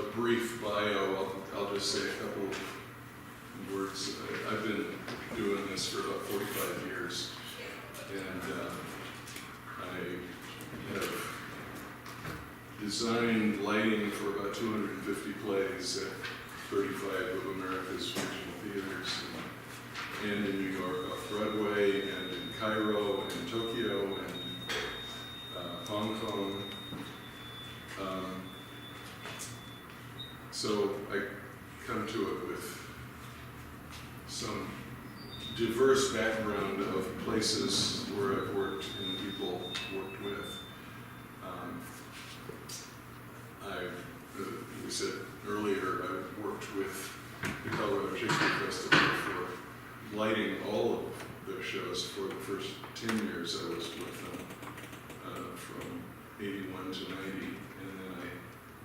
a brief bio. I'll just say a couple of words. I've been doing this for about 45 years, and I have designed lighting for about 250 plays at 35 of America's regional theaters, and in New York off-Broadway, and in Cairo, and Tokyo, and Hong Kong. So I come to it with some diverse background of places where I've worked and people worked with. We said earlier, I worked with the Colorado Shakespeare Festival for lighting all of their shows for the first 10 years I was with them, from 81 to 90, and then I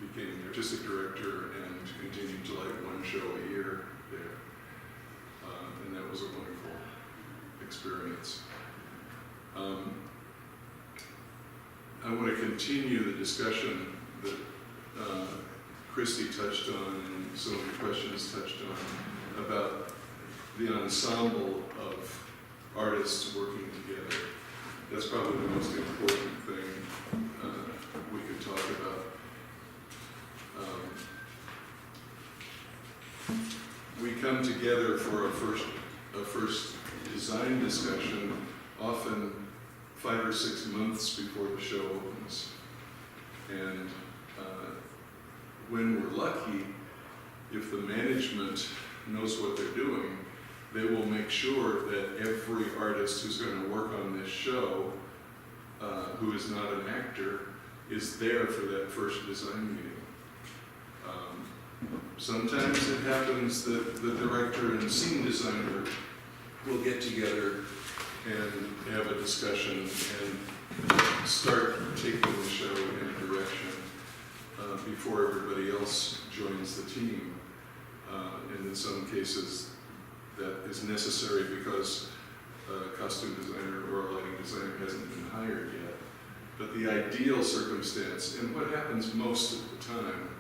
became the artistic director and continued to light one show a year there, and that was a wonderful experience. I want to continue the discussion that Christy touched on and so many questions touched on about the ensemble of artists working together. That's probably the most important thing we could talk about. We come together for a first design discussion, often 5 or 6 months before the show opens. And when we're lucky, if the management knows what they're doing, they will make sure that every artist who's going to work on this show, who is not an actor, is there for that first design meeting. Sometimes it happens that the director and scene designer will get together and have a discussion and start taking the show in a direction before everybody else joins the team. And in some cases, that is necessary because a costume designer or a lighting designer hasn't been hired yet. But the ideal circumstance, and what happens most of the time,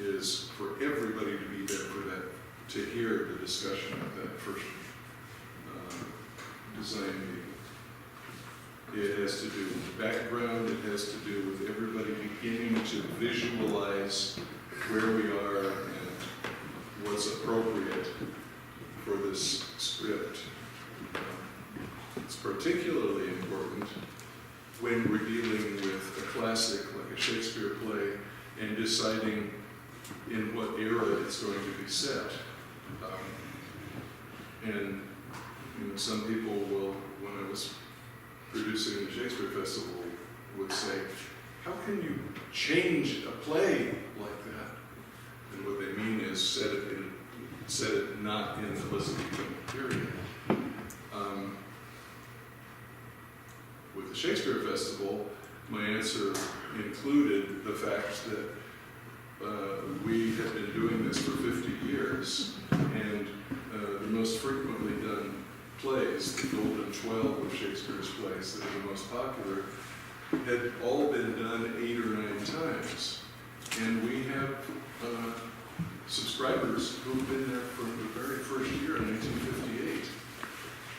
is for everybody to be there for that, to hear the discussion of that first design meeting. It has to do with background, it has to do with everybody beginning to visualize where we are and what's appropriate for this script. It's particularly important when we're dealing with a classic like a Shakespeare play and deciding in what era it's going to be set. And you know, some people will, when I was producing the Shakespeare Festival, would say, how can you change a play like that? And what they mean is set it not in the Elizabethan period. With the Shakespeare Festival, my answer included the fact that we have been doing this for 50 years, and the most frequently done plays, the Golden 12 of Shakespeare's plays that are the most popular, had all been done 8 or 9 times. And we have subscribers who've been there from the very first year in 1958.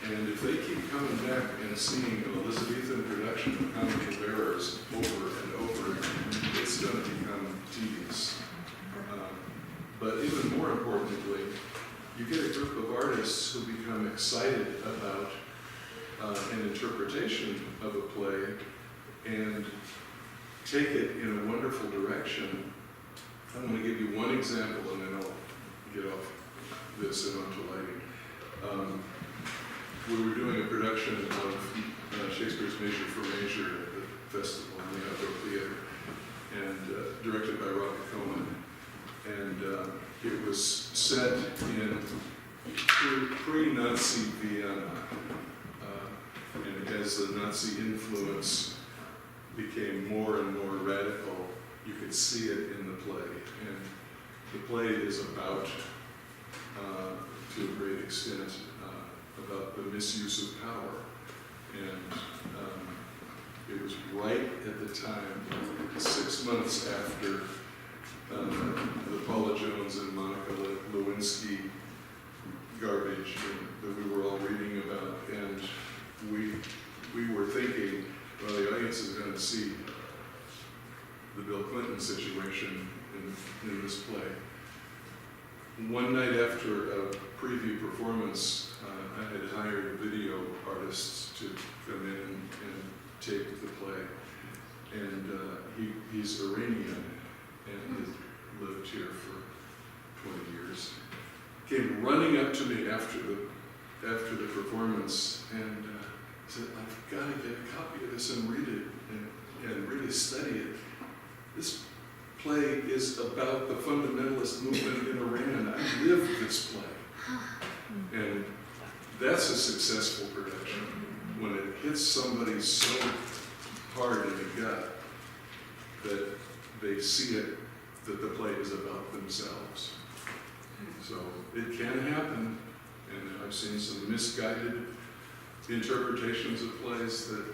And if they keep coming back and seeing an Elizabethan production of Comical Bearers over and over, it's going to become tedious. But even more importantly, you get a group of artists who become excited about an interpretation of a play and take it in a wonderful direction. I'm going to give you one example and then I'll get off this and onto lighting. We were doing a production of Shakespeare's Measure for Measure at the festival in the Outdoor Theater, and directed by Robert Cohen. And it was set in pre-Nazi Vienna. And as the Nazi influence became more and more radical, you could see it in the play. And the play is about, to a great extent, about the misuse of power. And it was right at the time, 6 months after production in this play. One night after a preview performance, I had hired video artists to come in and tape the play. And he's Iranian and has lived here for 20 years. Came running up to me after the performance and said, "I've got to get a copy of this and read it and really study it. This play is about the fundamentalist movement in Iran. I lived this play." And that's a successful production, when it hits somebody so hard in the gut that they see it, that the play is about themselves. So it can happen, and I've seen some misguided interpretations of plays that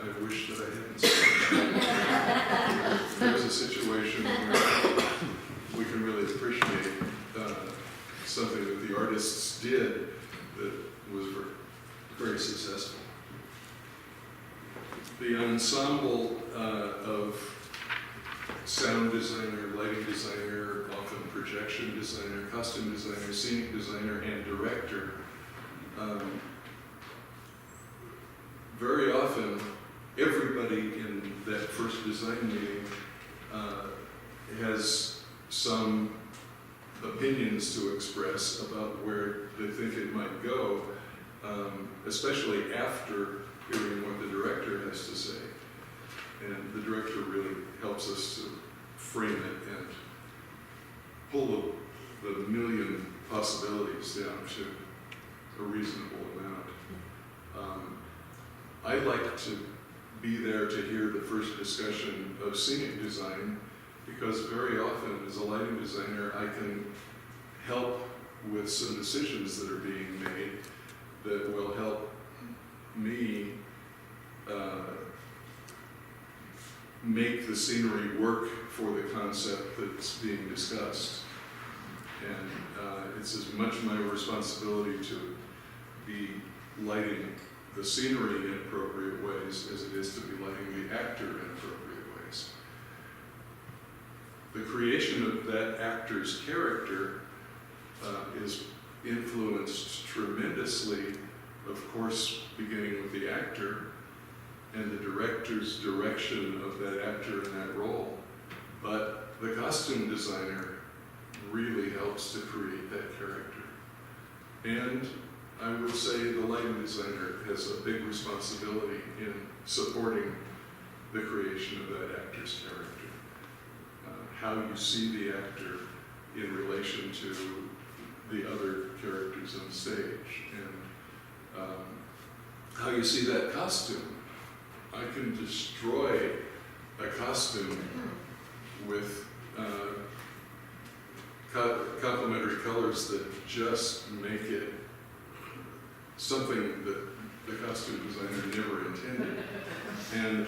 I wish that I hadn't seen. There's a situation where we can really appreciate something that the artists did that was very successful. The ensemble of sound designer, lighting designer, often projection designer, costume designer, scenic designer, and director, very often everybody in that first design meeting has some opinions to express about where they think it might go, especially after hearing what the director has to say. And the director really helps us to frame it and pull the million possibilities down to a reasonable amount. I like to be there to hear the first discussion of scenic design, because very often as a lighting designer I can help with some decisions that are being made that will help me make the scenery work for the concept that's being discussed. And it's as much my responsibility to be lighting the scenery in appropriate ways as it is to be lighting the actor in appropriate ways. The creation of that actor's character is influenced tremendously, of course, beginning with the actor and the director's direction of that actor in that role. But the costume designer really helps to create that character. And I would say the lighting designer has a big responsibility in supporting the creation of that actor's character. How you see the actor in relation to the other characters on stage, and how you see that costume. I can destroy a costume with complementary colors that just make it something that the costume designer never intended. And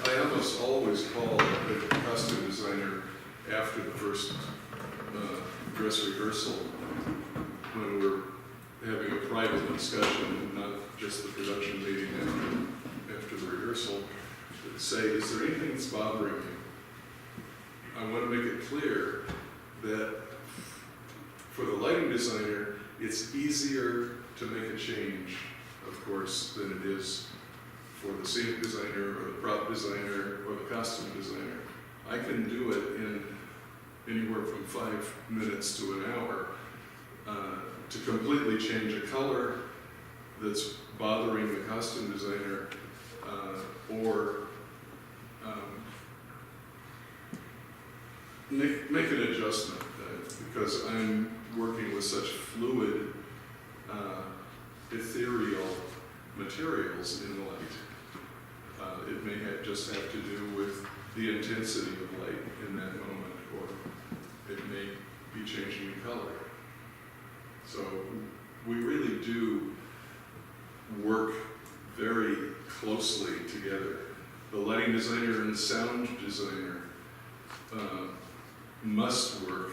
I almost always call the costume designer after the first dress rehearsal, when we're having a private discussion, not just the production meeting after the rehearsal, to say, is there anything that's bothering you? I want to make it clear that for the lighting designer, it's easier to make a change, of course, than it is for the scenic designer or the prop designer or the costume designer. I can do it in anywhere from 5 minutes to an hour to completely change a color that's bothering the costume designer, or make an adjustment, because I'm working with such fluid, ethereal materials in light. It may just have to do with the intensity of light in that moment, or it may be changing in color. So we really do work very closely together. The lighting designer and sound designer must work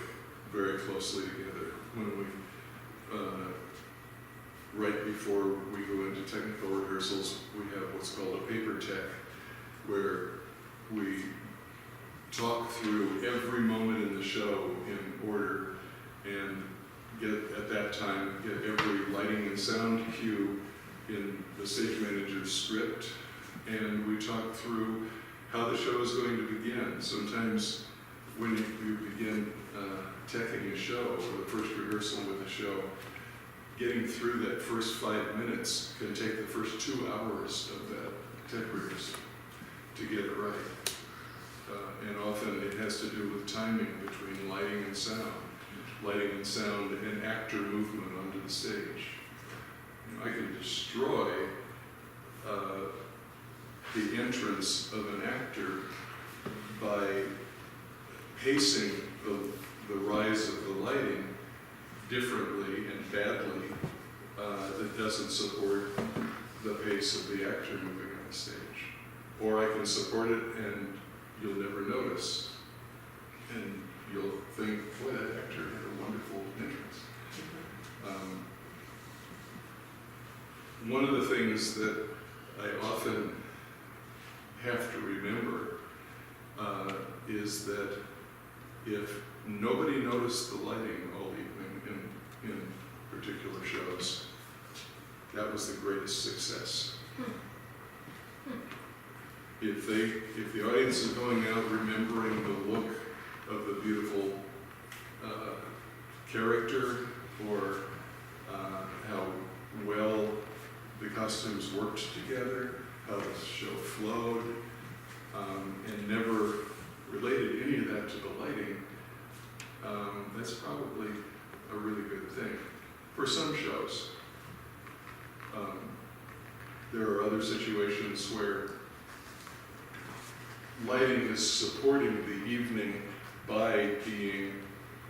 very closely together. When we, right before we go into technical rehearsals, we have what's called a paper tech, where we talk through every moment in the show in order and at that time, get every lighting and sound cue in the stage manager's script. And we talk through how the show is going to begin. Sometimes when you begin teching a show, or the first rehearsal with a show, getting through that first 5 minutes can take the first 2 hours of that tech rehearsal to get it right. And often it has to do with timing between lighting and sound and actor movement onto the stage. I can destroy the entrance of an actor by pacing the rise of the lighting differently and badly that doesn't support the pace of the actor moving on the stage. Or I can support it and you'll never notice. And you'll think, boy, that actor had a wonderful entrance. One of the things that I often have to remember is that if nobody noticed the lighting all evening in particular shows, that was the greatest success. If the audience is going out remembering the look of the beautiful character, or how well the costumes worked together, how the show flowed, and never related any of that to the lighting, that's probably a really good thing. For some shows, there are other situations where lighting is supporting the evening by being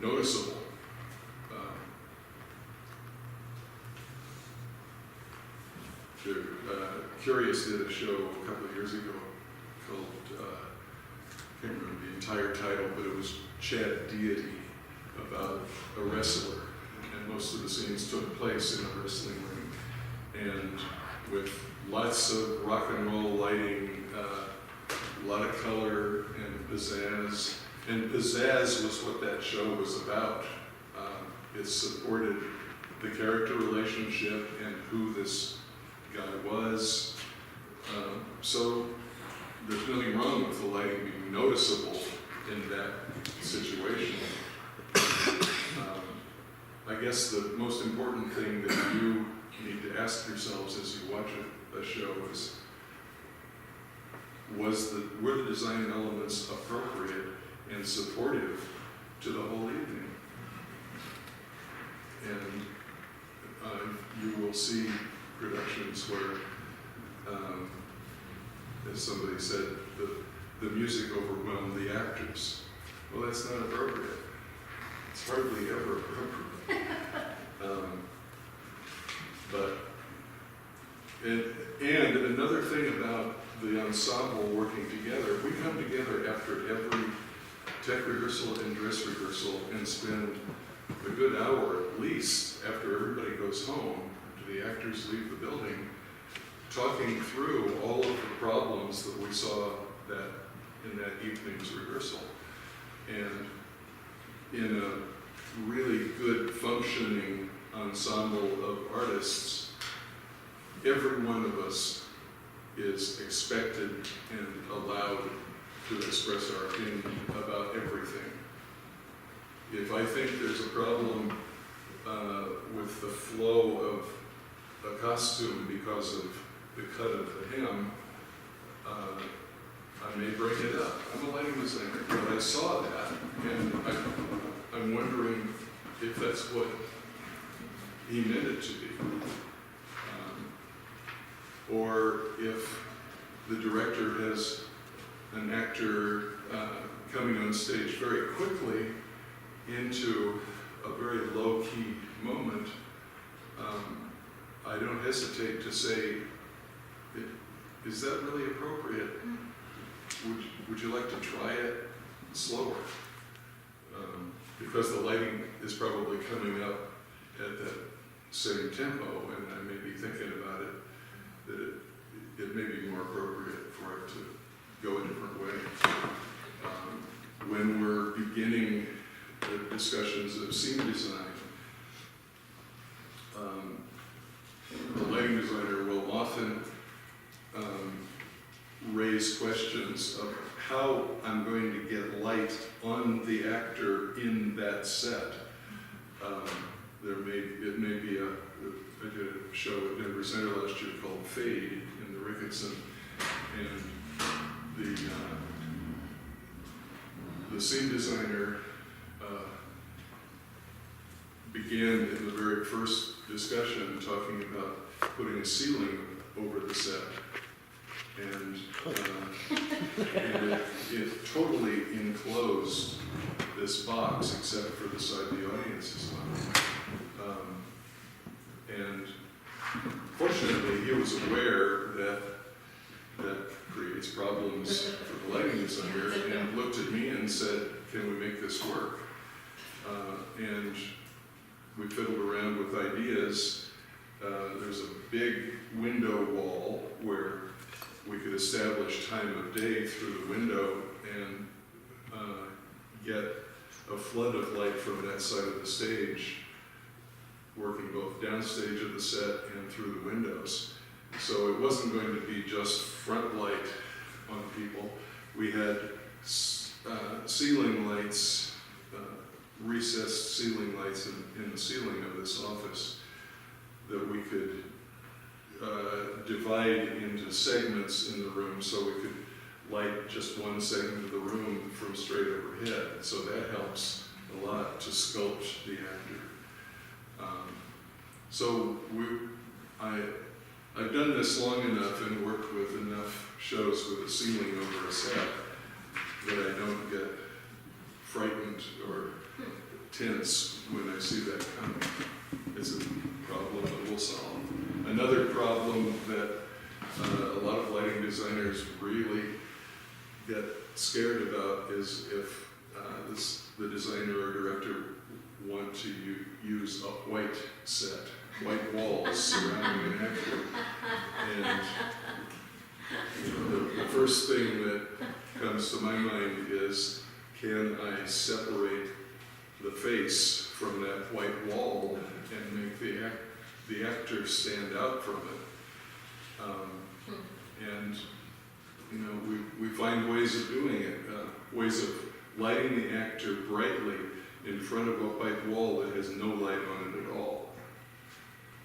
noticeable. Curious did a show a couple of years ago called, I can't remember the entire title, but it was Chad Deity, about a wrestler. And most of the scenes took place in a wrestling ring. And with lots of rock and roll lighting, a lot of color and pizzazz. And pizzazz was what that show was about. It supported the character relationship and who this guy was. So there's nothing wrong with the lighting being noticeable in that situation. I guess the most important thing that you need to ask yourselves as you watch a show is, were the design elements appropriate and supportive to the whole evening? And you will see productions where, as somebody said, the music overwhelmed the actors. Well, that's not appropriate. It's hardly ever appropriate. And another thing about the ensemble working together, we come together after every tech rehearsal and dress rehearsal and spend a good hour at least after everybody goes home, after the actors leave the building, talking through all of the problems that we saw in that evening's rehearsal. And in a really good functioning ensemble of artists, every one of us is expected and allowed to express our opinion about everything. If I think there's a problem with the flow of a costume because of the cut of the hem, I may bring it up. I'm a lighting designer, but I saw that, and I'm wondering if that's what he meant it to be. Or if the director has an actor coming on stage very quickly into a very low-key moment, I don't hesitate to say, is that really appropriate? Would you like to try it slower? Because the lighting is probably coming up at that same tempo, and I may be thinking about it, that it may be more appropriate for it to go a different way. when we're beginning the discussions of scene design, the lighting designer will often raise questions of how I'm going to get light on the actor in that set. It may be I did a show at Denver Center last year called Fade in the Ricketson, and the scene designer began in the very first discussion talking about putting a ceiling over the set, and it totally enclosed this box except for the side the audience is on. And fortunately, he was aware that that creates problems for the lighting designer, and looked at me and said, "Can we make this work?" And we fiddled around with ideas. There's a big window wall where we could establish time of day through the window and get a flood of light from that side of the stage, working both downstage of the set and through the windows. So it wasn't going to be just front light on people. We had ceiling lights, recessed ceiling lights in the ceiling of this office that we could divide into segments in the room, so we could light just one segment of the room from straight overhead. So that helps a lot to sculpt the actor. So I've done this long enough and worked with enough shows with a ceiling over a set that I don't get frightened or tense when I see that coming. It's a problem that we'll solve. Another problem that a lot of lighting designers really get scared about is if the designer or director want to use a white set, white walls surrounding an actor. And the first thing that comes to my mind is, can I separate the face from that white wall and make the actor stand out from it? And we find ways of doing it, ways of lighting the actor brightly in front of a white wall that has no light on it at all.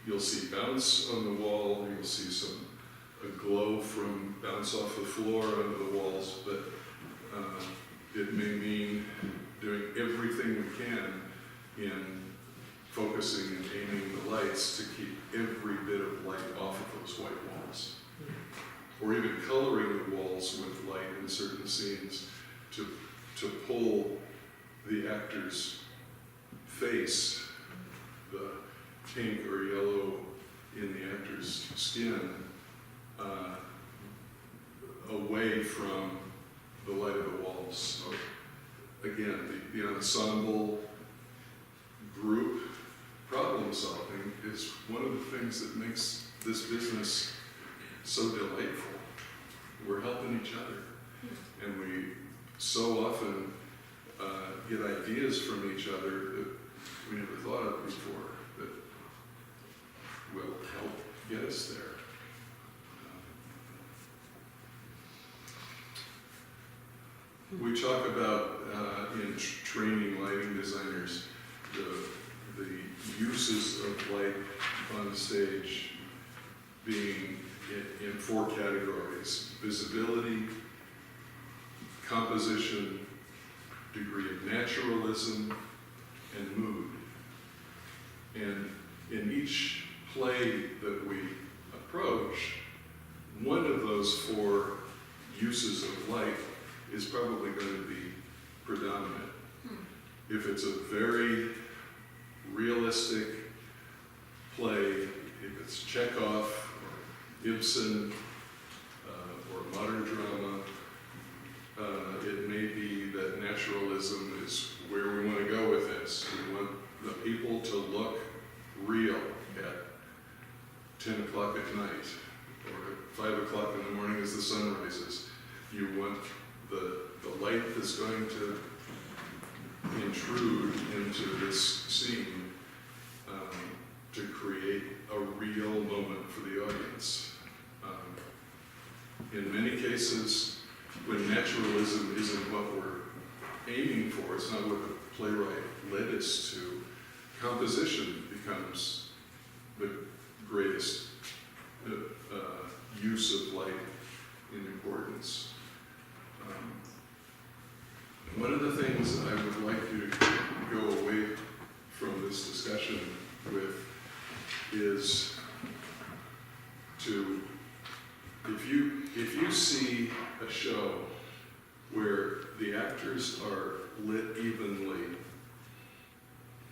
You'll see bounce on the wall, you'll see a glow from bounce off the floor onto the walls, but it may mean doing everything we can in focusing and aiming the lights to keep every bit of light off of those white walls. Or even coloring the walls with light in certain scenes to pull the actor's face, the pink or yellow in the actor's skin, away from the light of the walls. So again, the ensemble group problem solving is one of the things that makes this business so delightful. We're helping each other, and we so often get ideas from each other that we never thought of before that will help get us there. We talk about in training lighting designers the uses of light on the stage being in four categories: visibility, composition, degree of naturalism, and mood. And in each play that we approach, one of those four uses of light is probably going to be predominant. If it's a very realistic play, if it's Chekhov or Ibsen or modern drama, it may be that naturalism is where we want to go with this. We want the people to look real at 10 o'clock at night or at 5 o'clock in the morning as the sun rises. You want the light that's going to intrude into this scene to create a real moment for the audience. In many cases, when naturalism isn't what we're aiming for, it's not what the playwright led us to, composition becomes the greatest use of light in importance. One of the things I would like you to go away from this discussion with is to, if you see a show where the actors are lit evenly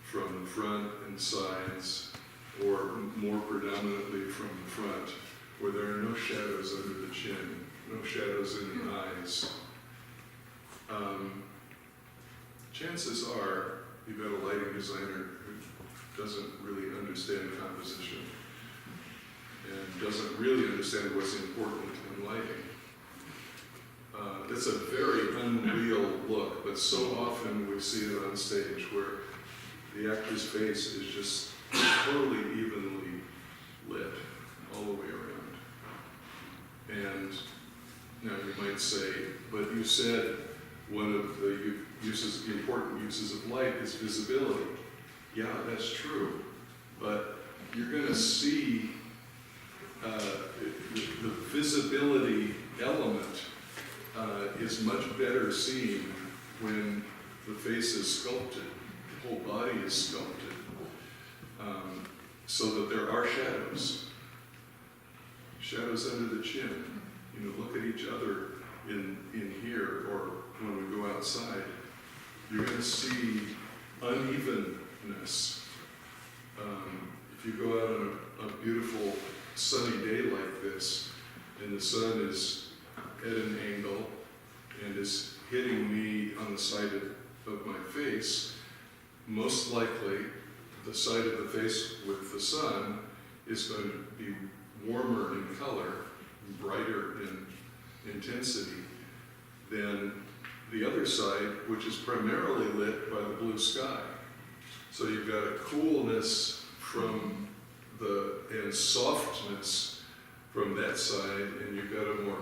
from the front and sides, or more predominantly from the front, where there are no shadows under the chin, no shadows in the eyes, chances are you've got a lighting designer who doesn't really understand composition and doesn't really understand what's important in lighting. It's a very unreal look, but so often we see it on stage where the actor's face is just totally evenly lit all the way around. And now you might say, but you said one of the important uses of light is visibility. Yeah, that's true, but you're going to see the visibility element is much better seen when the face is sculpted, the whole body is sculpted, so that there are shadows under the chin. You know, look at each other in here, or when we go outside, you're going to see unevenness. If you go out on a beautiful sunny day like this, and the sun is at an angle and is hitting me on the side of my face, most likely the side of the face with the sun is going to be warmer in color, brighter in intensity than the other side, which is primarily lit by the blue sky. So you've got a coolness from and softness from that side, and you've got a more